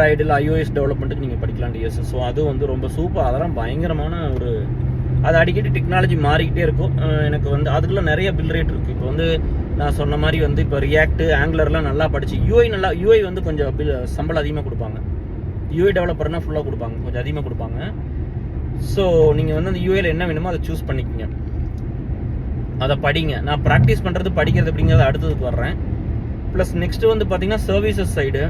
ஆண்ட்ராய்டில் iOS டெவலப்மெண்ட்டுக்கு நீங்கள் படிக்கலாம் DS. So அது வந்து ரொம்ப சூப்பர். அதெல்லாம் பயங்கரமான ஒரு அது அடிக்கடி டெக்னாலஜி மாறிக்கிட்டே இருக்கும். எனக்கு வந்து அதுக்குள்ள நிறைய பில் ரேட் இருக்குது. இப்போ வந்து நான் சொன்ன மாதிரி வந்து இப்போ ரியாக்ட் ஆங்குலர்லாம் நல்லா படிச்சு யூஐ வந்து கொஞ்சம் சம்பளம் அதிகமாக கொடுப்பாங்க. யூஐ டெவலப்பர்னால் ஃபுல்லாக கொடுப்பாங்க, கொஞ்சம் அதிகமாக கொடுப்பாங்க. ஸோ நீங்கள் வந்து அந்த யூஐயில் என்ன வேணுமோ அதை சூஸ் பண்ணிக்கோங்க, அதை படிங்க. நான் ப்ராக்டிஸ் பண்ணுறது படிக்கிறது அப்படிங்கிறது அடுத்ததுக்கு வர்றேன். ப்ளஸ் நெக்ஸ்ட்டு வந்து பார்த்தீங்கன்னா சர்வீசஸ் சைடு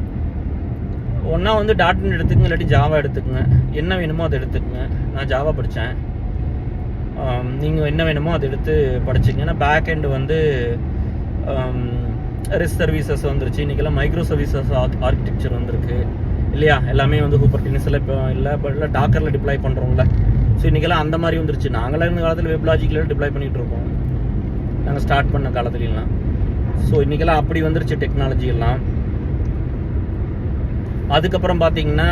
ஒன்றா வந்து .NET எடுத்துக்கங்க, இல்லாட்டி ஜாவா எடுத்துக்கங்க. என்ன வேணுமோ அதை எடுத்துக்கங்க. நான் ஜாவா படித்தேன், நீங்கள் என்ன வேணுமோ அதை எடுத்து படிச்சுங்க. ஏன்னா பேக் எண்டு வந்து ரெஸ்ட் சர்வீசஸ் வந்துருச்சு. இன்றைக்கெல்லாம் மைக்ரோ சர்வீசஸ் ஆர்கிடெக்சர் வந்திருக்கு இல்லையா? எல்லாமே வந்து குபர்னெட்டிஸில் இப்போ இல்லை, பட் இல்லை டாக்கரில் டிப்ளாய் பண்ணுறோம்ல. ஸோ இன்றைக்கெல்லாம் அந்த மாதிரி வந்துருச்சு. நாங்களாம் இந்த காலத்தில் வெப் லாஜிக்கில் டிப்ளாய் பண்ணிகிட்டு இருக்கோம், நாங்கள் ஸ்டார்ட் பண்ண காலத்துலலாம். ஸோ இன்றைக்கெல்லாம் அப்படி வந்துருச்சு டெக்னாலஜி எல்லாம். அதுக்கப்புறம் பார்த்தீங்கன்னா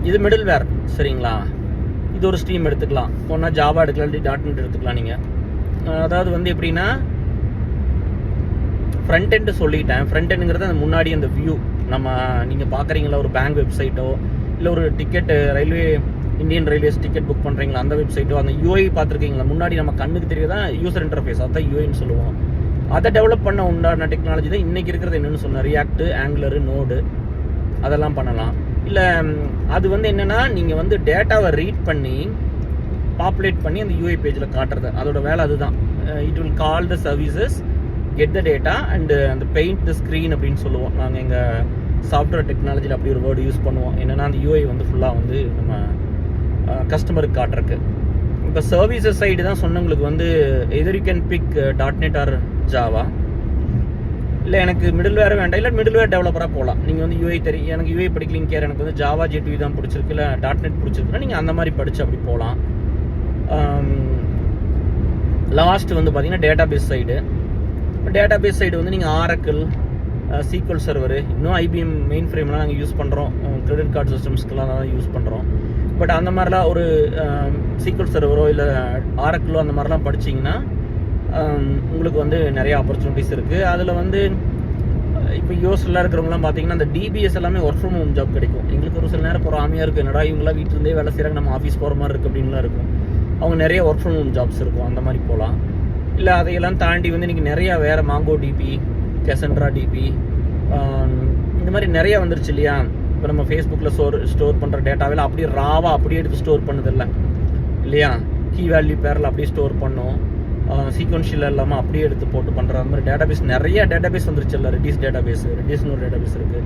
இது மிடில் வேர், சரிங்களா? இது ஒரு ஸ்ட்ரீம் எடுத்துக்கலாம். ஒன்றா ஜாவா எடுக்கலாம், இல்லாட்டி .NET எடுத்துக்கலாம் நீங்கள். அதாவது வந்து எப்படின்னா ஃப்ரண்ட் எண்டு சொல்லிட்டேன். ஃப்ரண்ட் எண்டுங்கிறது அந்த முன்னாடி அந்த வியூ நம்ம நீங்கள் பார்க்குறீங்களா, ஒரு பேங்க் வெப்சைட்டோ இல்லை ஒரு ticket Indian railways ticket book பண்ணுறீங்களா அந்த வெப்சைட்டோ, அந்த யூஐ பார்த்துருக்கீங்களா முன்னாடி நம்ம கண்ணுக்கு தெரியுதான் யூசர் இன்டர்ஃபேஸ், அதான் யூஐன்னு சொல்லுவோம். அதை டெவலப் பண்ண உண்டான டெக்னாலஜி தான் இன்றைக்கி இருக்கிறது. என்னென்னு சொன்னேன், ரியாக்ட், ஆங்குலரு, நோடு அதெல்லாம் பண்ணலாம். இல்லை அது வந்து என்னென்னா நீங்கள் வந்து டேட்டாவை ரீட் பண்ணி பாப்புலேட் பண்ணி அந்த யூஐ பேஜில் காட்டுறது, அதோட வேலை அதுதான். It will call the services, get the data and அந்த பெயிண்ட் த ஸ்க்ரீன் அப்படின்னு சொல்லுவோம். நாங்கள் எங்கள் சாஃப்ட்வேர் டெக்னாலஜியில் அப்படி ஒரு வேர்டு யூஸ் பண்ணுவோம். என்னென்னா அந்த யூஐ வந்து ஃபுல்லாக வந்து நம்ம கஸ்டமருக்கு காட்டுறக்கு. இப்போ சர்வீசஸ் சைடு தான் சொன்னவங்களுக்கு வந்து either you can big .NET R Java. இல்லை எனக்கு மிடில் வேர் வேண்டாம், இல்லை மிடில் வேர் டெவலப்பராக போகலாம். நீங்கள் வந்து யூஐ தெரியும், எனக்கு யூஐ படிக்கலிங்க கேர், எனக்கு வந்து ஜாவா J2E தான் பிடிச்சிருக்கு, இல்லை .NET பிடிச்சிருக்குன்னா நீங்கள் அந்த மாதிரி படித்து அப்படி போகலாம். லாஸ்ட் வந்து பார்த்தீங்கன்னா டேட்டாபேஸ் சைடு. டேட்டாபேஸ் சைடு வந்து நீங்கள் ஆரக்கிள், SQL சர்வர், இன்னும் IBM மெயின் ஃப்ரேம்லாம் நாங்கள் யூஸ் பண்ணுறோம். கிரெடிட் கார்டு சிஸ்டம்ஸ்க்கெலாம் தான் யூஸ் பண்ணுறோம். பட் அந்த மாதிரிலாம் ஒரு SQL சர்வரோ இல்லை ஆரக்கிளோ அந்த மாதிரிலாம் படிச்சிங்கன்னா உங்களுக்கு வந்து நிறைய ஆப்பர்ச்சுனிட்டிஸ் இருக்குது. அதில் வந்து இப்போ யூஎஸ்லாம் இருக்கிறவங்களாம் பார்த்தீங்கன்னா அந்த DBS எல்லாமே ஒர்க் ஃப்ரம் ஹோம் ஜாப் கிடைக்கும். எங்களுக்கு ஒரு சில நேரம் பொறாமையாக இருக்குது, என்னடா இவங்களாம் வீட்டிலேருந்தே வேலை செய்கிறாங்க, நம்ம ஆஃபீஸ் போகிற மாதிரி இருக்குது அப்படின்லாம் இருக்கும். அவங்க நிறைய ஒர்க் ஃப்ரம் ஹோம் ஜாப்ஸ் இருக்கும், அந்த மாதிரி போகலாம். இல்லை அதையெல்லாம் தாண்டி வந்து இன்றைக்கி நிறையா வேறு மாங்கோ டிபி, கெசன்ட்ரா டிபி இந்த மாதிரி நிறையா வந்துருச்சு இல்லையா? இப்போ நம்ம ஃபேஸ்புக்கில் ஸ்டோர் பண்ணுற டேட்டாவில் அப்படியே ராவாக அப்படியே எடுத்து ஸ்டோர் பண்ணுதில்ல இல்லையா? கீ வேல்யூ பேரில் அப்படியே ஸ்டோர் பண்ணோம், சீக்வன்ஷியல் இல்லாமல் அப்படியே எடுத்து போட்டு பண்ணுற அந்த மாதிரி டேட்டாபேஸ் நிறைய டேட்டாபேஸ் வந்துருச்சு இல்லை? ரெடிஸ்னு ஒரு டேட்டாபேஸ் இருக்குது.